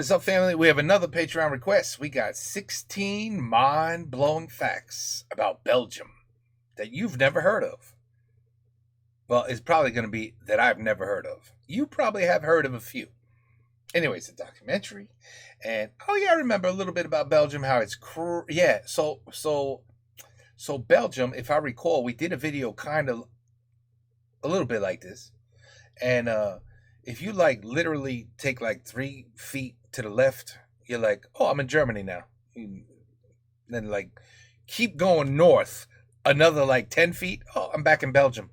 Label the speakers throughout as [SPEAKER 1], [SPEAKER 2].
[SPEAKER 1] What's up, family? We have another Patreon request. We got 16 mind-blowing facts about Belgium that you've never heard of. Well, it's probably going to be that I've never heard of. You probably have heard of a few. Anyways, a documentary. And, oh yeah, I remember a little bit about Belgium, how it's... So Belgium, if I recall, we did a video kind of a little bit like this. And if you literally take 3 feet to the left, you're like, oh, I'm in Germany now. And then keep going north another 10 feet. Oh, I'm back in Belgium.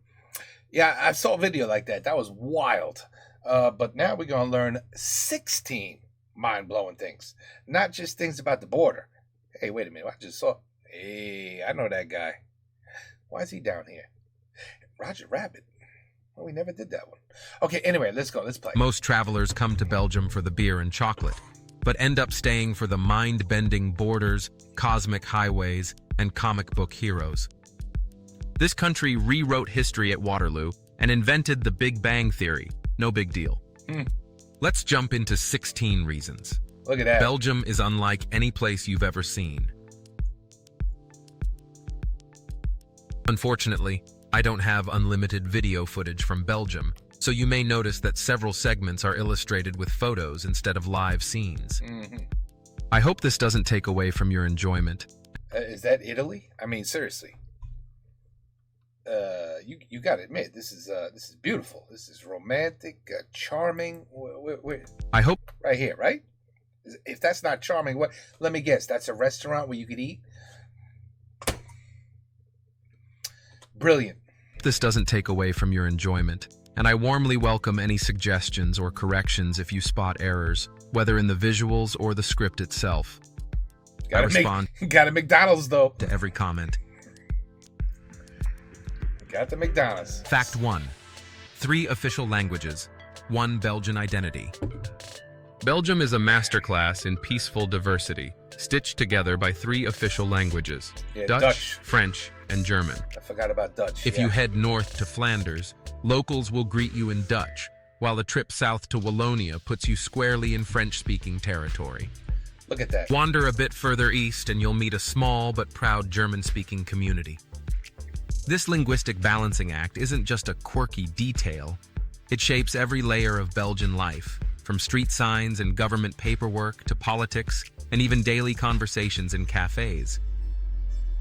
[SPEAKER 1] Yeah, I saw a video like that. That was wild. But now we're going to learn 16 mind-blowing things. Not just things about the border. Hey, wait a minute. I just saw... Hey, I know that guy. Why is he down here? Roger Rabbit. Well, we never did that one. Okay, anyway, let's go. Let's play.
[SPEAKER 2] Most travelers come to Belgium for the beer and chocolate, but end up staying for the mind-bending borders, cosmic highways, and comic book heroes. This country rewrote history at Waterloo and invented the Big Bang Theory. No big deal. Let's jump into 16 reasons.
[SPEAKER 1] Look at that.
[SPEAKER 2] Belgium is unlike any place you've ever seen. Unfortunately, I don't have unlimited video footage from Belgium, so you may notice that several segments are illustrated with photos instead of live scenes. I hope this doesn't take away from your enjoyment.
[SPEAKER 1] Is that Italy? I mean, seriously. You gotta admit, this is beautiful. This is romantic, charming.
[SPEAKER 2] I hope...
[SPEAKER 1] Right here, right? If that's not charming, what? Let me guess. That's a restaurant where you could eat? Brilliant.
[SPEAKER 2] This doesn't take away from your enjoyment, and I warmly welcome any suggestions or corrections if you spot errors, whether in the visuals or the script itself. I respond
[SPEAKER 1] got a McDonald's, though.
[SPEAKER 2] To every comment.
[SPEAKER 1] Got the McDonald's.
[SPEAKER 2] Fact 1. 3 official languages. 1 Belgian identity. Belgium is a masterclass in peaceful diversity, stitched together by 3 official languages. Dutch, French, and German.
[SPEAKER 1] I forgot about Dutch.
[SPEAKER 2] If you head north to Flanders, locals will greet you in Dutch, while a trip south to Wallonia puts you squarely in French-speaking territory.
[SPEAKER 1] Look at that.
[SPEAKER 2] Wander a bit further east and you'll meet a small but proud German-speaking community. This linguistic balancing act isn't just a quirky detail. It shapes every layer of Belgian life, from street signs and government paperwork to politics and even daily conversations in cafes.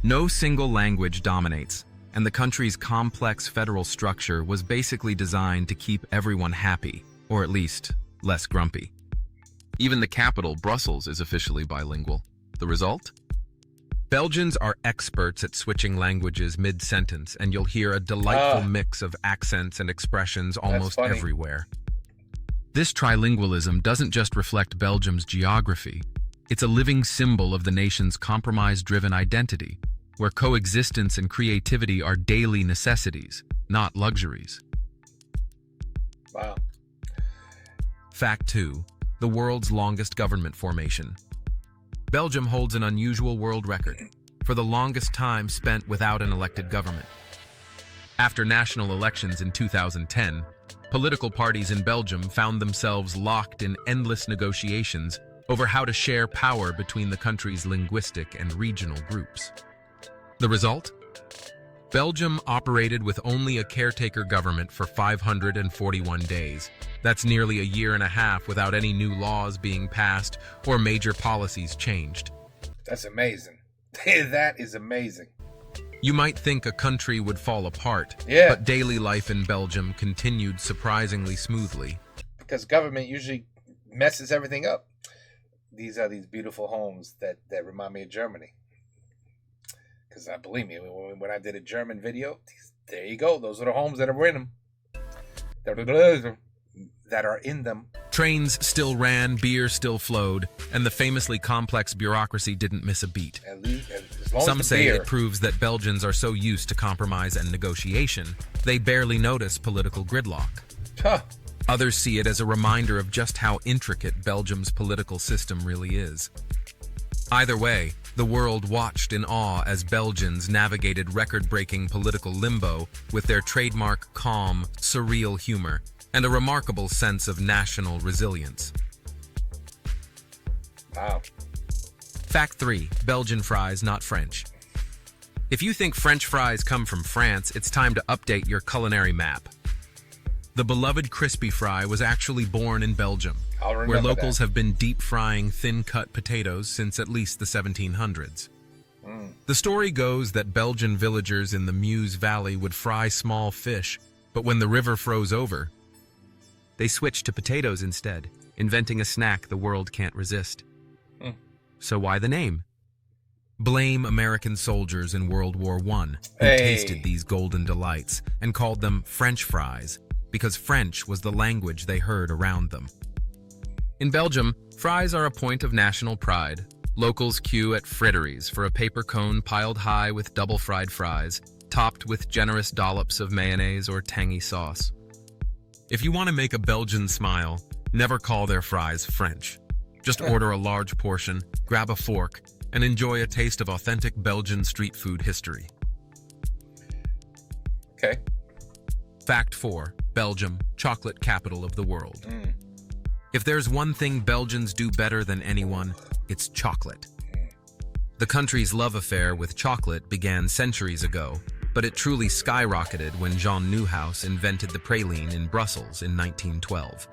[SPEAKER 2] No single language dominates, and the country's complex federal structure was basically designed to keep everyone happy, or at least less grumpy. Even the capital, Brussels, is officially bilingual. The result? Belgians are experts at switching languages mid-sentence, and you'll hear a delightful mix of accents and expressions almost everywhere. This trilingualism doesn't just reflect Belgium's geography. It's a living symbol of the nation's compromise-driven identity, where coexistence and creativity are daily necessities, not luxuries.
[SPEAKER 1] Wow.
[SPEAKER 2] Fact 2. The world's longest government formation. Belgium holds an unusual world record for the longest time spent without an elected government. After national elections in 2010, political parties in Belgium found themselves locked in endless negotiations over how to share power between the country's linguistic and regional groups. The result? Belgium operated with only a caretaker government for 541 days. That's nearly a year and a half without any new laws being passed or major policies changed.
[SPEAKER 1] That's amazing. That is amazing.
[SPEAKER 2] You might think a country would fall apart, but daily life in Belgium continued surprisingly smoothly.
[SPEAKER 1] Because government usually messes everything up. These are these beautiful homes that remind me of Germany. Because believe me, when I did a German video, there you go. Those are the homes that are in them. That are in them.
[SPEAKER 2] Trains still ran, beer still flowed, and the famously complex bureaucracy didn't miss a beat. Some say it proves that Belgians are so used to compromise and negotiation, they barely notice political gridlock. Others see it as a reminder of just how intricate Belgium's political system really is. Either way, the world watched in awe as Belgians navigated record-breaking political limbo with their trademark calm, surreal humor and a remarkable sense of national resilience.
[SPEAKER 1] Wow.
[SPEAKER 2] Fact 3. Belgian fries, not French. If you think French fries come from France, it's time to update your culinary map. The beloved crispy fry was actually born in Belgium, where locals have been deep frying thin-cut potatoes since at least the 1700s. The story goes that Belgian villagers in the Meuse Valley would fry small fish, but when the river froze over, they switched to potatoes instead, inventing a snack the world can't resist. So why the name? Blame American soldiers in World War I who tasted these golden delights and called them French fries because French was the language they heard around them. In Belgium, fries are a point of national pride. Locals queue at friteries for a paper cone piled high with double-fried fries, topped with generous dollops of mayonnaise or tangy sauce. If you want to make a Belgian smile, never call their fries French. Just order a large portion, grab a fork, and enjoy a taste of authentic Belgian street food history.
[SPEAKER 1] Okay.
[SPEAKER 2] Fact 4. Belgium, chocolate capital of the world. If there's one thing Belgians do better than anyone, it's chocolate. The country's love affair with chocolate began centuries ago, but it truly skyrocketed when Jean Neuhaus invented the praline in Brussels in 1912.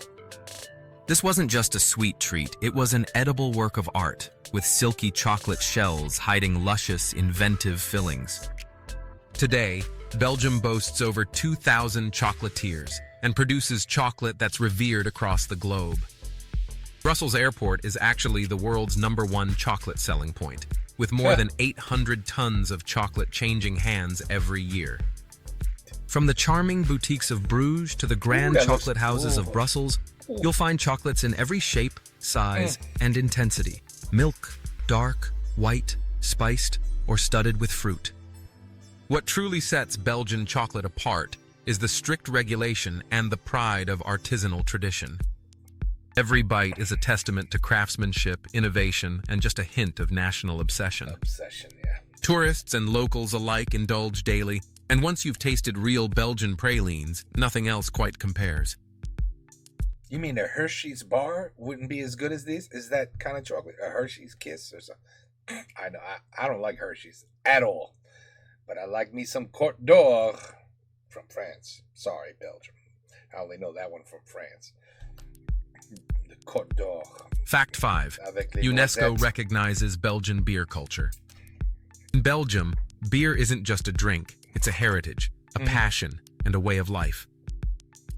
[SPEAKER 2] This wasn't just a sweet treat, it was an edible work of art, with silky chocolate shells hiding luscious, inventive fillings. Today, Belgium boasts over 2,000 chocolatiers and produces chocolate that's revered across the globe. Brussels Airport is actually the world's #1 chocolate selling point, with more than 800 tons of chocolate changing hands every year. From the charming boutiques of Bruges to the grand chocolate houses of Brussels, you'll find chocolates in every shape, size, and intensity. Milk, dark, white, spiced, or studded with fruit. What truly sets Belgian chocolate apart is the strict regulation and the pride of artisanal tradition. Every bite is a testament to craftsmanship, innovation, and just a hint of national obsession. Tourists and locals alike indulge daily, and once you've tasted real Belgian pralines, nothing else quite compares.
[SPEAKER 1] You mean a Hershey's bar wouldn't be as good as these? Is that kind of chocolate? A Hershey's Kiss or something? I don't like Hershey's at all. But I like me some Côte d'Or from France. Sorry, Belgium. I only know that one from France. The Côte d'Or.
[SPEAKER 2] Fact 5. UNESCO recognizes Belgian beer culture. In Belgium, beer isn't just a drink. It's a heritage, a passion, and a way of life.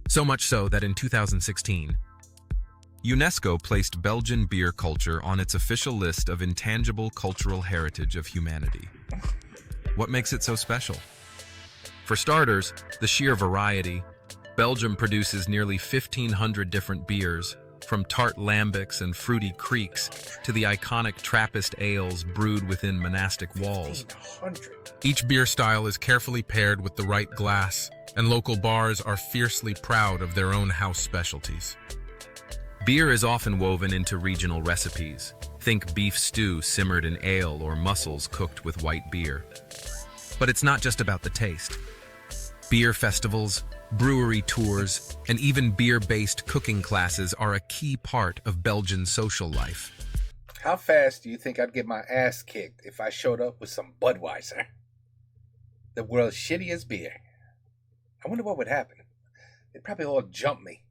[SPEAKER 2] So much so that in 2016, UNESCO placed Belgian beer culture on its official list of intangible cultural heritage of humanity. What makes it so special? For starters, the sheer variety. Belgium produces nearly 1,500 different beers, from tart lambics and fruity creeks to the iconic Trappist ales brewed within monastic walls. Each beer style is carefully paired with the right glass, and local bars are fiercely proud of their own house specialties. Beer is often woven into regional recipes. Think beef stew simmered in ale or mussels cooked with white beer. But it's not just about the taste. Beer festivals, brewery tours, and even beer-based cooking classes are a key part of Belgian social life.
[SPEAKER 1] How fast do you think I'd get my ass kicked if I showed up with some Budweiser? The world's shittiest beer. I wonder what would happen. They'd probably all jump me.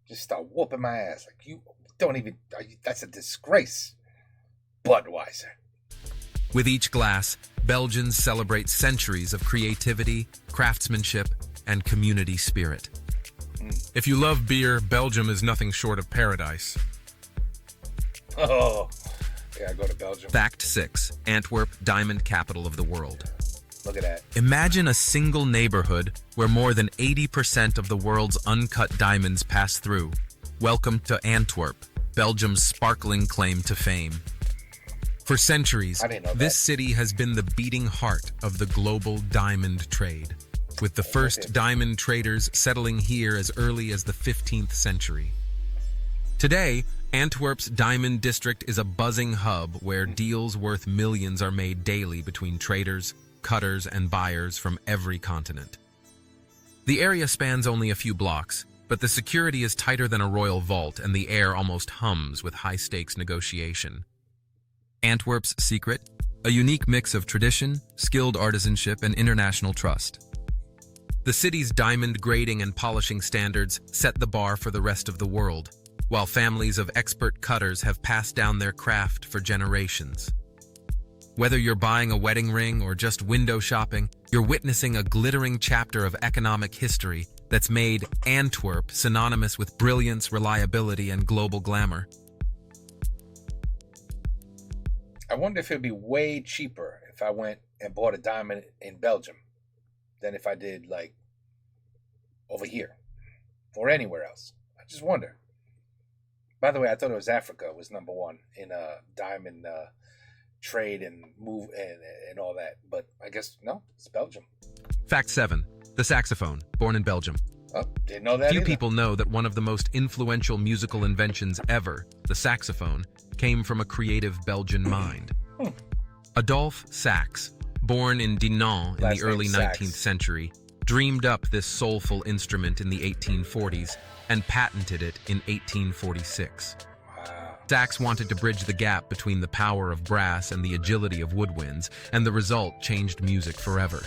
[SPEAKER 1] Just start whooping my ass. Like, you don't even... That's a disgrace. Budweiser.
[SPEAKER 2] With each glass, Belgians celebrate centuries of creativity, craftsmanship, and community spirit. If you love beer, Belgium is nothing short of paradise.
[SPEAKER 1] Oh, yeah, I go to Belgium.
[SPEAKER 2] Fact 6. Antwerp, diamond capital of the world.
[SPEAKER 1] Look at that.
[SPEAKER 2] Imagine a single neighborhood where more than 80% of the world's uncut diamonds pass through. Welcome to Antwerp, Belgium's sparkling claim to fame. For centuries, this city has been the beating heart of the global diamond trade, with the first diamond traders settling here as early as the 15th century. Today, Antwerp's diamond district is a buzzing hub where deals worth millions are made daily between traders, cutters, and buyers from every continent. The area spans only a few blocks, But the security is tighter than a royal vault, and the air almost hums with high-stakes negotiation. Antwerp's secret? A unique mix of tradition, skilled artisanship, and international trust. The city's diamond grading and polishing standards set the bar for the rest of the world, while families of expert cutters have passed down their craft for generations. Whether you're buying a wedding ring or just window shopping, you're witnessing a glittering chapter of economic history that's made Antwerp synonymous with brilliance, reliability, and global glamour.
[SPEAKER 1] I wonder if it'd be way cheaper if I went and bought a diamond in Belgium than if I did, like, over here or anywhere else. I just wonder. By the way, I thought it was Africa was number one in diamond trade and move and all that. But I guess, no, it's Belgium.
[SPEAKER 2] Fact 7. The saxophone, born in Belgium.
[SPEAKER 1] Oh, didn't know that
[SPEAKER 2] Few
[SPEAKER 1] either.
[SPEAKER 2] people know that one of the most influential musical inventions ever, the saxophone, came from a creative Belgian mind. Adolphe Sax, born in Dinan in
[SPEAKER 1] Last
[SPEAKER 2] the early
[SPEAKER 1] name Sax.
[SPEAKER 2] 19th century, dreamed up this soulful instrument in the 1840s and patented it in 1846.
[SPEAKER 1] Wow.
[SPEAKER 2] Sax wanted to bridge the gap between the power of brass and the agility of woodwinds, and the result changed music forever.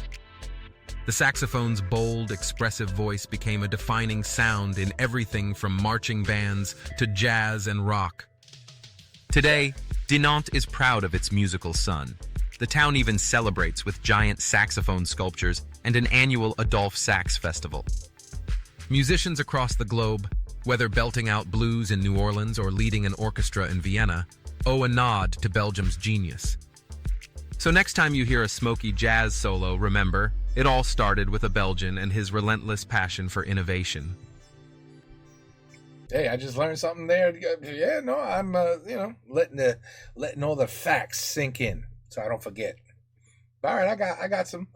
[SPEAKER 2] The saxophone's bold, expressive voice became a defining sound in everything from marching bands to jazz and rock. Today, Dinant is proud of its musical son. The town even celebrates with giant saxophone sculptures and an annual Adolphe Sax Festival. Musicians across the globe, whether belting out blues in New Orleans or leading an orchestra in Vienna, owe a nod to Belgium's genius. So next time you hear a smoky jazz solo, remember, it all started with a Belgian and his relentless passion for innovation.
[SPEAKER 1] Hey, I just learned something there. Yeah, no, I'm letting all the facts sink in so I don't forget. All right, I got some.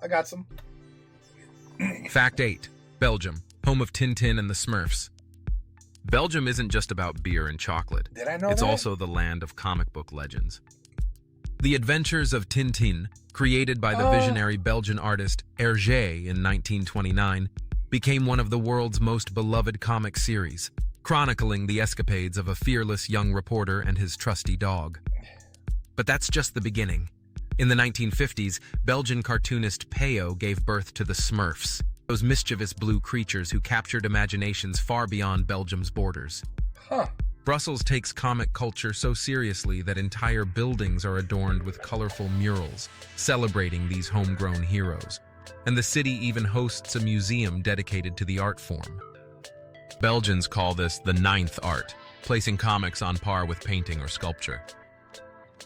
[SPEAKER 2] Fact 8. Belgium, home of Tintin and the Smurfs. Belgium isn't just about beer and chocolate.
[SPEAKER 1] Did I know
[SPEAKER 2] It's
[SPEAKER 1] that?
[SPEAKER 2] also the land of comic book legends. The Adventures of Tintin, created by the visionary Belgian artist Hergé in 1929, became one of the world's most beloved comic series, chronicling the escapades of a fearless young reporter and his trusty dog. But that's just the beginning. In the 1950s, Belgian cartoonist Peyo gave birth to the Smurfs, those mischievous blue creatures who captured imaginations far beyond Belgium's borders.
[SPEAKER 1] Huh.
[SPEAKER 2] Brussels takes comic culture so seriously that entire buildings are adorned with colorful murals, celebrating these homegrown heroes. And the city even hosts a museum dedicated to the art form. Belgians call this the ninth art, placing comics on par with painting or sculpture.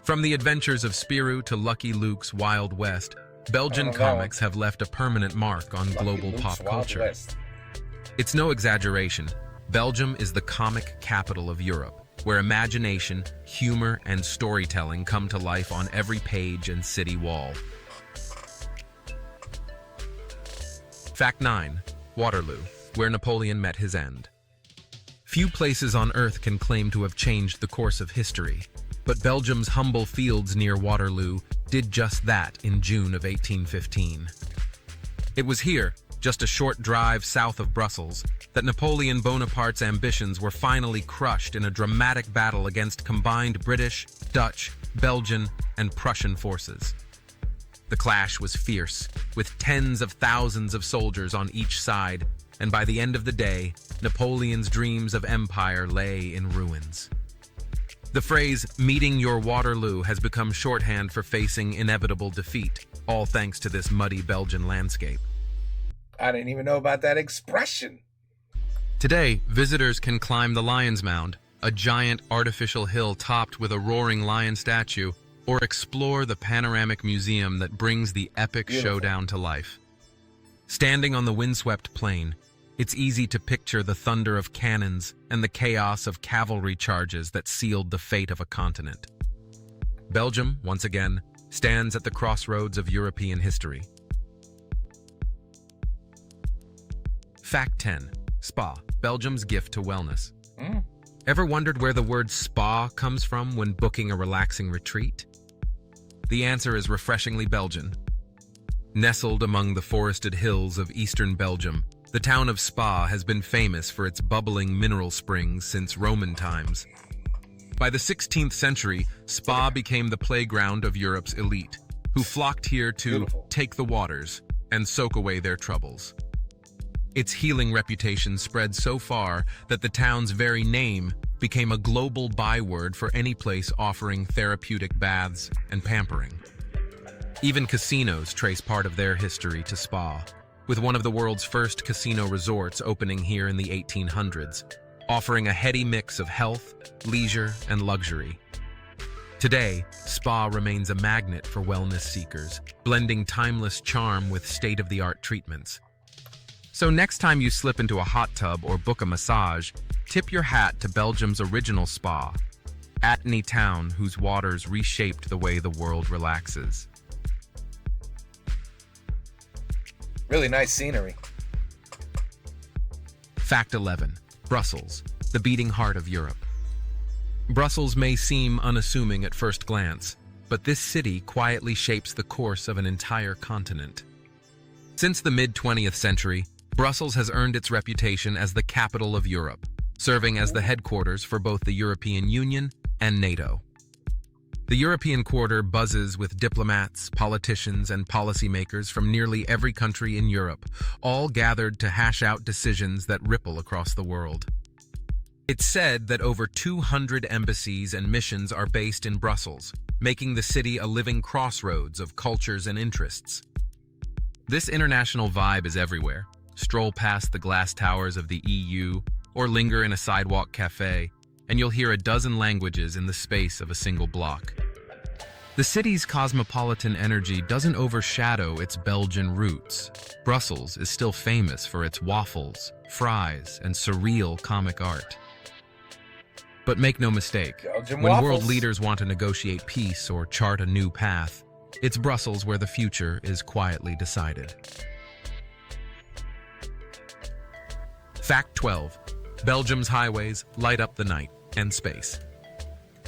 [SPEAKER 2] From the adventures of Spirou to Lucky Luke's Wild West, Belgian comics have left a permanent mark on global pop culture. It's no exaggeration. Belgium is the comic capital of Europe, where imagination, humor, and storytelling come to life on every page and city wall. Fact 9. Waterloo, where Napoleon met his end. Few places on Earth can claim to have changed the course of history, but Belgium's humble fields near Waterloo did just that in June of 1815. It was here, just a short drive south of Brussels, that Napoleon Bonaparte's ambitions were finally crushed in a dramatic battle against combined British, Dutch, Belgian, and Prussian forces. The clash was fierce, with tens of thousands of soldiers on each side, and by the end of the day, Napoleon's dreams of empire lay in ruins. The phrase, "meeting your Waterloo," has become shorthand for facing inevitable defeat, all thanks to this muddy Belgian landscape.
[SPEAKER 1] I didn't even know about that expression.
[SPEAKER 2] Today, visitors can climb the Lion's Mound, a giant artificial hill topped with a roaring lion statue, or explore the panoramic museum that brings the epic showdown to life. Standing on the windswept plain, it's easy to picture the thunder of cannons and the chaos of cavalry charges that sealed the fate of a continent. Belgium, once again, stands at the crossroads of European history. Fact 10. Spa, Belgium's gift to wellness. Ever wondered where the word spa comes from when booking a relaxing retreat? The answer is refreshingly Belgian. Nestled among the forested hills of eastern Belgium, The town of Spa has been famous for its bubbling mineral springs since Roman times. By the 16th century, Spa became the playground of Europe's elite, who flocked here to take the waters and soak away their troubles. Its healing reputation spread so far that the town's very name became a global byword for any place offering therapeutic baths and pampering. Even casinos trace part of their history to Spa, with one of the world's first casino resorts opening here in the 1800s, offering a heady mix of health, leisure, and luxury. Today, Spa remains a magnet for wellness seekers, blending timeless charm with state-of-the-art treatments. So next time you slip into a hot tub or book a massage, tip your hat to Belgium's original spa, Atney Town, whose waters reshaped the way the world relaxes.
[SPEAKER 1] Really nice scenery.
[SPEAKER 2] Fact 11. Brussels, the beating heart of Europe. Brussels may seem unassuming at first glance, but this city quietly shapes the course of an entire continent. Since the mid-20th century, Brussels has earned its reputation as the capital of Europe, serving as the headquarters for both the European Union and NATO. The European quarter buzzes with diplomats, politicians, and policymakers from nearly every country in Europe, all gathered to hash out decisions that ripple across the world. It's said that over 200 embassies and missions are based in Brussels, making the city a living crossroads of cultures and interests. This international vibe is everywhere. Stroll past the glass towers of the EU, or linger in a sidewalk cafe, and you'll hear a dozen languages in the space of a single block. The city's cosmopolitan energy doesn't overshadow its Belgian roots. Brussels is still famous for its waffles, fries, and surreal comic art. But make no mistake,
[SPEAKER 1] Belgian
[SPEAKER 2] when
[SPEAKER 1] waffles.
[SPEAKER 2] world leaders want to negotiate peace or chart a new path, it's Brussels where the future is quietly decided. Fact 12. Belgium's highways light up the night and space.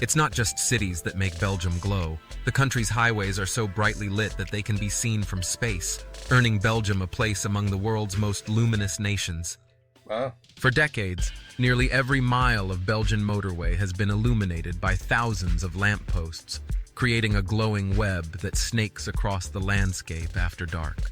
[SPEAKER 2] It's not just cities that make Belgium glow. The country's highways are so brightly lit that they can be seen from space, earning Belgium a place among the world's most luminous nations.
[SPEAKER 1] Wow.
[SPEAKER 2] For decades, nearly every mile of Belgian motorway has been illuminated by thousands of lampposts, creating a glowing web that snakes across the landscape after dark.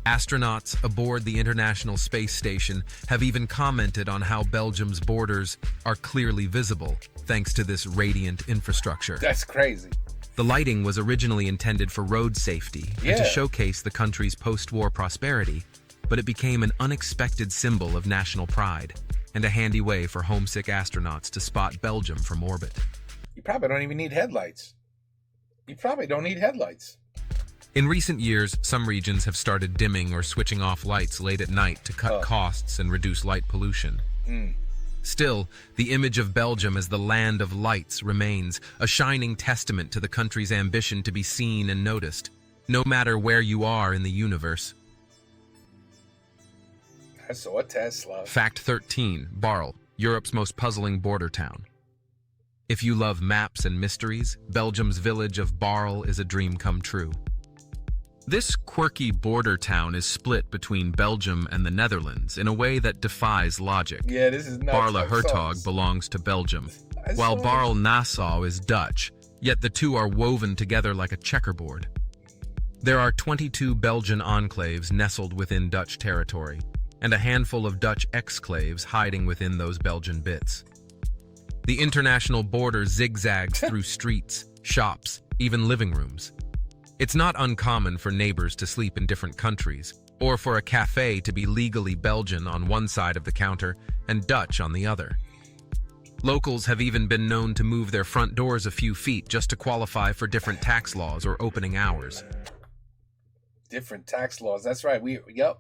[SPEAKER 2] Astronauts aboard the International Space Station have even commented on how Belgium's borders are clearly visible thanks to this radiant infrastructure.
[SPEAKER 1] That's crazy.
[SPEAKER 2] The lighting was originally intended for road safety and to showcase the country's post-war prosperity, but it became an unexpected symbol of national pride and a handy way for homesick astronauts to spot Belgium from orbit.
[SPEAKER 1] You probably don't even need headlights. You probably don't need headlights.
[SPEAKER 2] In recent years, some regions have started dimming or switching off lights late at night to cut costs and reduce light pollution. Still, the image of Belgium as the land of lights remains a shining testament to the country's ambition to be seen and noticed, no matter where you are in the universe.
[SPEAKER 1] I saw a Tesla.
[SPEAKER 2] Fact 13. Baarle, Europe's most puzzling border town. If you love maps and mysteries, Belgium's village of Baarle is a dream come true. This quirky border town is split between Belgium and the Netherlands in a way that defies logic.
[SPEAKER 1] Yeah, this is nuts.
[SPEAKER 2] Baarle-Hertog belongs to Belgium, while Baarle-Nassau is Dutch, yet the two are woven together like a checkerboard. There are 22 Belgian enclaves nestled within Dutch territory, and a handful of Dutch exclaves hiding within those Belgian bits. The international border zigzags through streets, shops, even living rooms. It's not uncommon for neighbors to sleep in different countries, or for a cafe to be legally Belgian on one side of the counter and Dutch on the other. Locals have even been known to move their front doors a few feet just to qualify for different tax laws or opening hours.
[SPEAKER 1] Different tax laws. That's right. Yep.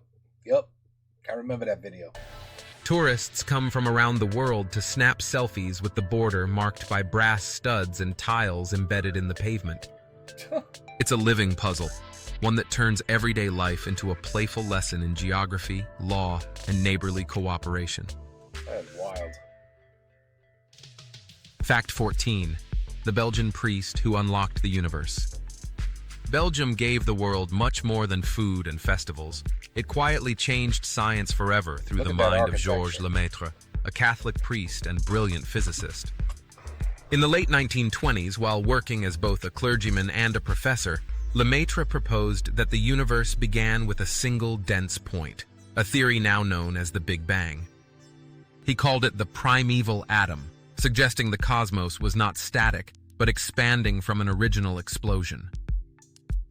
[SPEAKER 1] I remember that video.
[SPEAKER 2] Tourists come from around the world to snap selfies with the border marked by brass studs and tiles embedded in the pavement. It's a living puzzle, one that turns everyday life into a playful lesson in geography, law, and neighborly cooperation.
[SPEAKER 1] That's wild.
[SPEAKER 2] Fact 14. The Belgian priest who unlocked the universe. Belgium gave the world much more than food and festivals. It quietly changed science forever through
[SPEAKER 1] Look
[SPEAKER 2] the
[SPEAKER 1] at that
[SPEAKER 2] mind of
[SPEAKER 1] architecture.
[SPEAKER 2] Georges Lemaitre, a Catholic priest and brilliant physicist. In the late 1920s, while working as both a clergyman and a professor, Lemaitre proposed that the universe began with a single dense point, a theory now known as the Big Bang. He called it the primeval atom, suggesting the cosmos was not static, but expanding from an original explosion.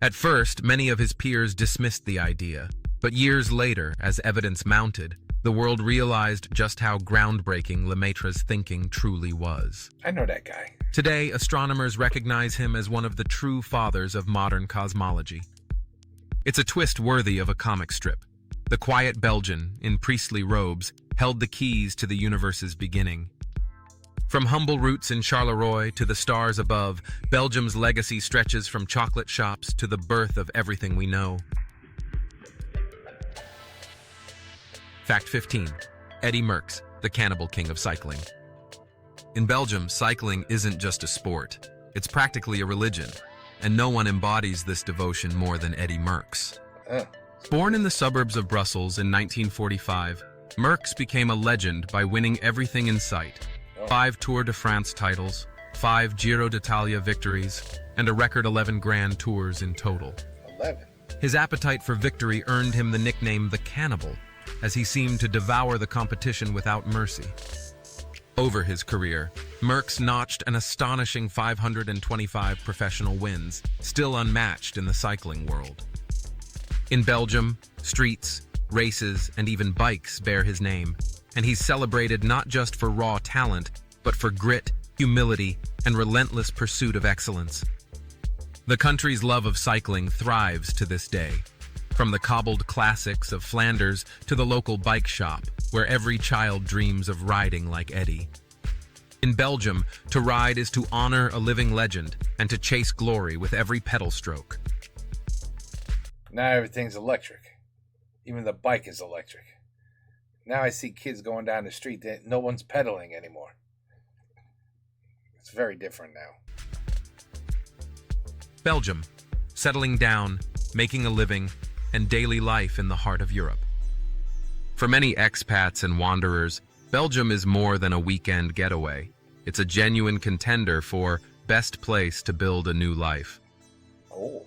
[SPEAKER 2] At first, many of his peers dismissed the idea, but years later, as evidence mounted, the world realized just how groundbreaking Lemaitre's thinking truly was.
[SPEAKER 1] I know that guy.
[SPEAKER 2] Today, astronomers recognize him as one of the true fathers of modern cosmology. It's a twist worthy of a comic strip. The quiet Belgian, in priestly robes, held the keys to the universe's beginning. From humble roots in Charleroi to the stars above, Belgium's legacy stretches from chocolate shops to the birth of everything we know. Fact 15. Eddy Merckx, the cannibal king of cycling. In Belgium, cycling isn't just a sport. It's practically a religion, and no one embodies this devotion more than Eddy Merckx. Born in the suburbs of Brussels in 1945, Merckx became a legend by winning everything in sight: 5 Tour de France titles, 5 Giro d'Italia victories, and a record 11 Grand Tours in total.
[SPEAKER 1] 11.
[SPEAKER 2] His appetite for victory earned him the nickname the Cannibal, as he seemed to devour the competition without mercy. Over his career, Merckx notched an astonishing 525 professional wins, still unmatched in the cycling world. In Belgium, streets, races, and even bikes bear his name, and he's celebrated not just for raw talent, but for grit, humility, and relentless pursuit of excellence. The country's love of cycling thrives to this day, from the cobbled classics of Flanders to the local bike shop, where every child dreams of riding like Eddy. In Belgium, to ride is to honor a living legend and to chase glory with every pedal stroke.
[SPEAKER 1] Now everything's electric. Even the bike is electric. Now I see kids going down the street, no one's pedaling anymore. It's very different now.
[SPEAKER 2] Belgium, settling down, making a living, and daily life in the heart of Europe. For many expats and wanderers, Belgium is more than a weekend getaway. It's a genuine contender for best place to build a new life.
[SPEAKER 1] Oh.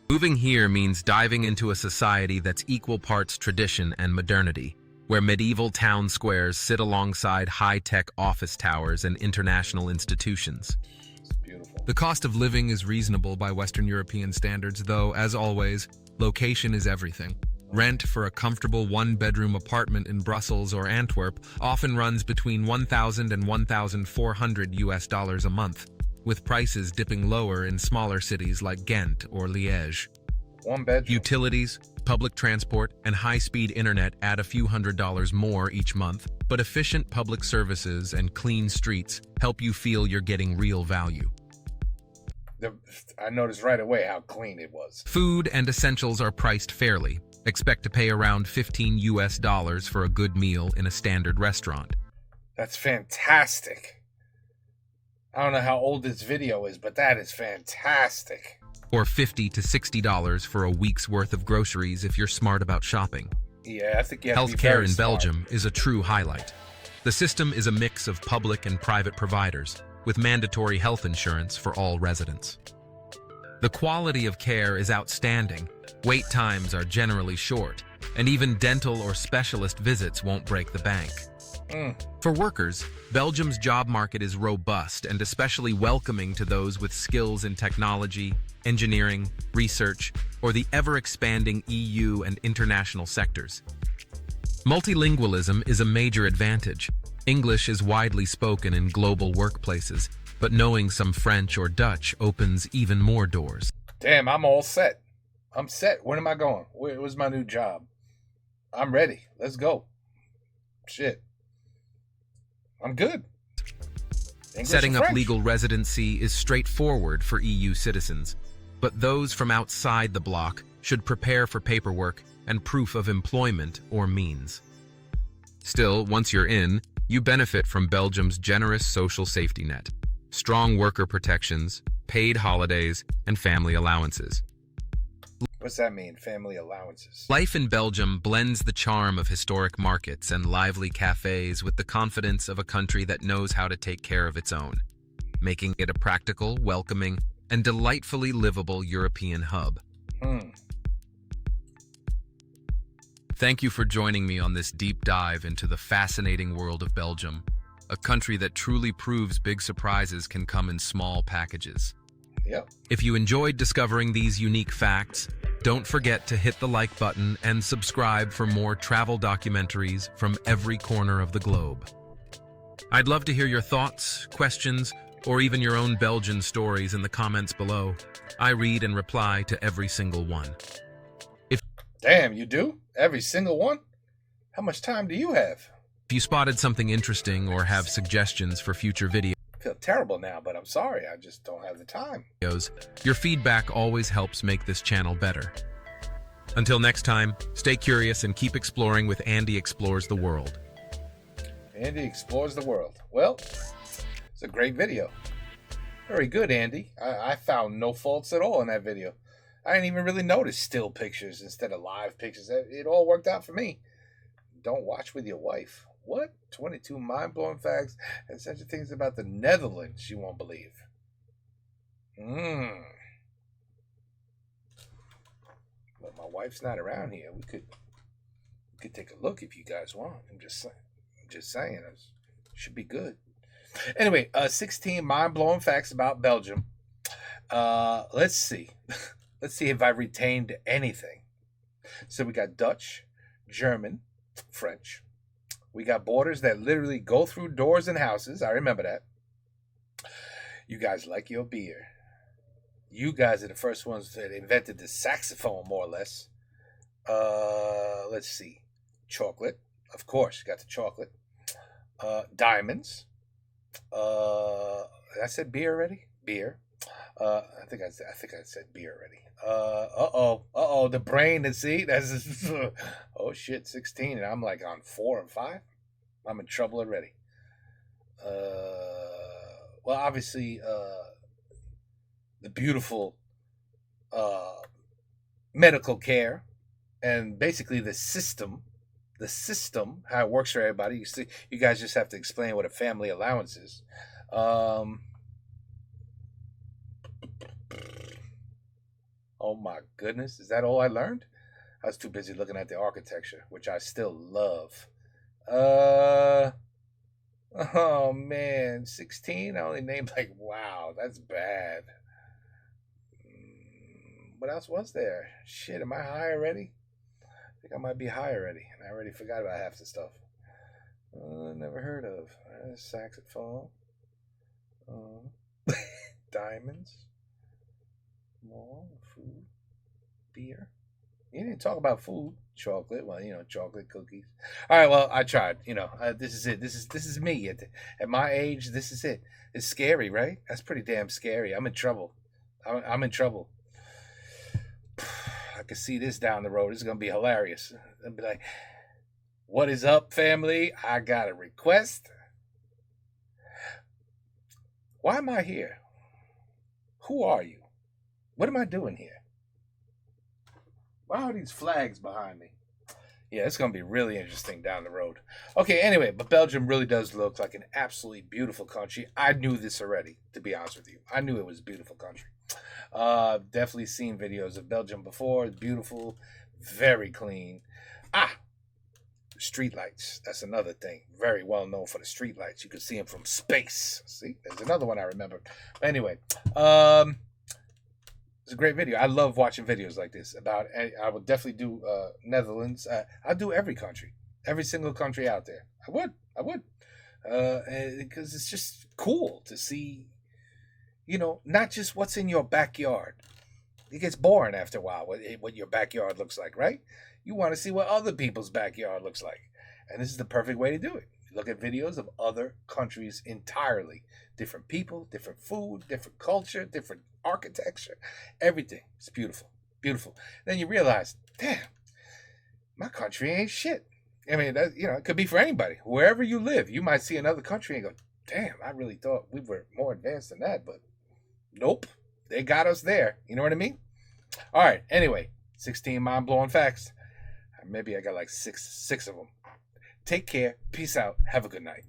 [SPEAKER 2] Moving here means diving into a society that's equal parts tradition and modernity, where medieval town squares sit alongside high-tech office towers and international institutions.
[SPEAKER 1] It's beautiful.
[SPEAKER 2] The cost of living is reasonable by Western European standards, though, as always, location is everything. Rent for a comfortable one-bedroom apartment in Brussels or Antwerp often runs between $1,000 and $1,400 a month, with prices dipping lower in smaller cities like Ghent or Liège.
[SPEAKER 1] One bedroom.
[SPEAKER 2] Utilities, public transport, and high-speed internet add a few $100s more each month, but efficient public services and clean streets help you feel you're getting real value.
[SPEAKER 1] I noticed right away how clean it was.
[SPEAKER 2] Food and essentials are priced fairly. Expect to pay around $15 for a good meal in a standard restaurant.
[SPEAKER 1] That's fantastic. I don't know how old this video is, but that is fantastic.
[SPEAKER 2] Or $50 to $60 for a week's worth of groceries if you're smart about shopping.
[SPEAKER 1] Yeah, I think you have to be
[SPEAKER 2] Healthcare
[SPEAKER 1] very
[SPEAKER 2] in
[SPEAKER 1] smart.
[SPEAKER 2] Belgium is a true highlight. The system is a mix of public and private providers, with mandatory health insurance for all residents. The quality of care is outstanding. Wait times are generally short, and even dental or specialist visits won't break the bank. For workers, Belgium's job market is robust and especially welcoming to those with skills in technology, engineering, research, or the ever-expanding EU and international sectors. Multilingualism is a major advantage. English is widely spoken in global workplaces, but knowing some French or Dutch opens even more doors.
[SPEAKER 1] Damn, I'm all set. I'm set. When am I going? Where's my new job? I'm ready. Let's go. Shit. I'm good. English
[SPEAKER 2] Setting
[SPEAKER 1] and
[SPEAKER 2] up
[SPEAKER 1] French.
[SPEAKER 2] legal residency is straightforward for EU citizens, but those from outside the bloc should prepare for paperwork and proof of employment or means. Still, once you're in, you benefit from Belgium's generous social safety net, strong worker protections, paid holidays, and family allowances.
[SPEAKER 1] What's that mean? Family allowances.
[SPEAKER 2] Life in Belgium blends the charm of historic markets and lively cafes with the confidence of a country that knows how to take care of its own, making it a practical, welcoming, and delightfully livable European hub. Thank you for joining me on this deep dive into the fascinating world of Belgium, a country that truly proves big surprises can come in small packages.
[SPEAKER 1] Yep.
[SPEAKER 2] If you enjoyed discovering these unique facts, don't forget to hit the like button and subscribe for more travel documentaries from every corner of the globe. I'd love to hear your thoughts, questions, or even your own Belgian stories in the comments below. I read and reply to every single one.
[SPEAKER 1] Damn, you do? Every single one? How much time do you have?
[SPEAKER 2] If you spotted something interesting or have suggestions for future videos,
[SPEAKER 1] I feel terrible now, but I'm sorry. I just don't have the time.
[SPEAKER 2] your feedback always helps make this channel better. Until next time, stay curious and keep exploring with Andy Explores the World.
[SPEAKER 1] Andy Explores the World. Well, it's a great video. Very good, Andy. I found no faults at all in that video. I didn't even really notice still pictures instead of live pictures. It all worked out for me. Don't watch with your wife. What? 22 mind-blowing facts and such things about the Netherlands you won't believe. But my wife's not around here. We could take a look if you guys want. I'm just saying. It should be good. Anyway, 16 mind-blowing facts about Belgium. Let's see. Let's see if I retained anything. So we got Dutch, German, French. We got borders that literally go through doors and houses. I remember that. You guys like your beer. You guys are the first ones that invented the saxophone, more or less. Let's see. Chocolate. Of course, you got the chocolate. Diamonds. I said beer already? Beer. I think I said beer already. The brain, and see, that's oh shit, 16, and I'm like on 4 and 5. I'm in trouble already. Well, obviously, the beautiful medical care and basically the system, how it works for everybody. You see, you guys just have to explain what a family allowance is. Oh my goodness, is that all I learned? I was too busy looking at the architecture, which I still love. Oh man, 16? I only named like, wow, that's bad. What else was there? Shit, am I high already? I think I might be high already, and I already forgot about half the stuff. Never heard of. Saxophone. Diamonds. More food, beer. You didn't talk about food. Chocolate. Well, chocolate, cookies. All right. Well, I tried. This is it. This is me at my age. This is it. It's scary, right? That's pretty damn scary. I'm in trouble. I'm in trouble. I can see this down the road. This is gonna be hilarious. I'll be like, "What is up, family? I got a request. Why am I here? Who are you? What am I doing here? Why are these flags behind me?" Yeah, it's going to be really interesting down the road. Okay, anyway, but Belgium really does look like an absolutely beautiful country. I knew this already, to be honest with you. I knew it was a beautiful country. Definitely seen videos of Belgium before. It's beautiful, very clean. Street lights. That's another thing. Very well known for the street lights. You can see them from space. See, there's another one I remember. Anyway, it's a great video. I love watching videos like this about. I would definitely do Netherlands. I'll do every country, every single country out there. I would, because it's just cool to see. Not just what's in your backyard. It gets boring after a while. What your backyard looks like, right? You want to see what other people's backyard looks like, and this is the perfect way to do it. Look at videos of other countries entirely. Different people, different food, different culture, different architecture, everything. It's beautiful, beautiful. Then you realize, damn, my country ain't shit. I mean, it could be for anybody. Wherever you live, you might see another country and go, damn, I really thought we were more advanced than that, but nope, they got us there. You know what I mean? All right, anyway, 16 mind-blowing facts. Maybe I got like six of them. Take care. Peace out. Have a good night.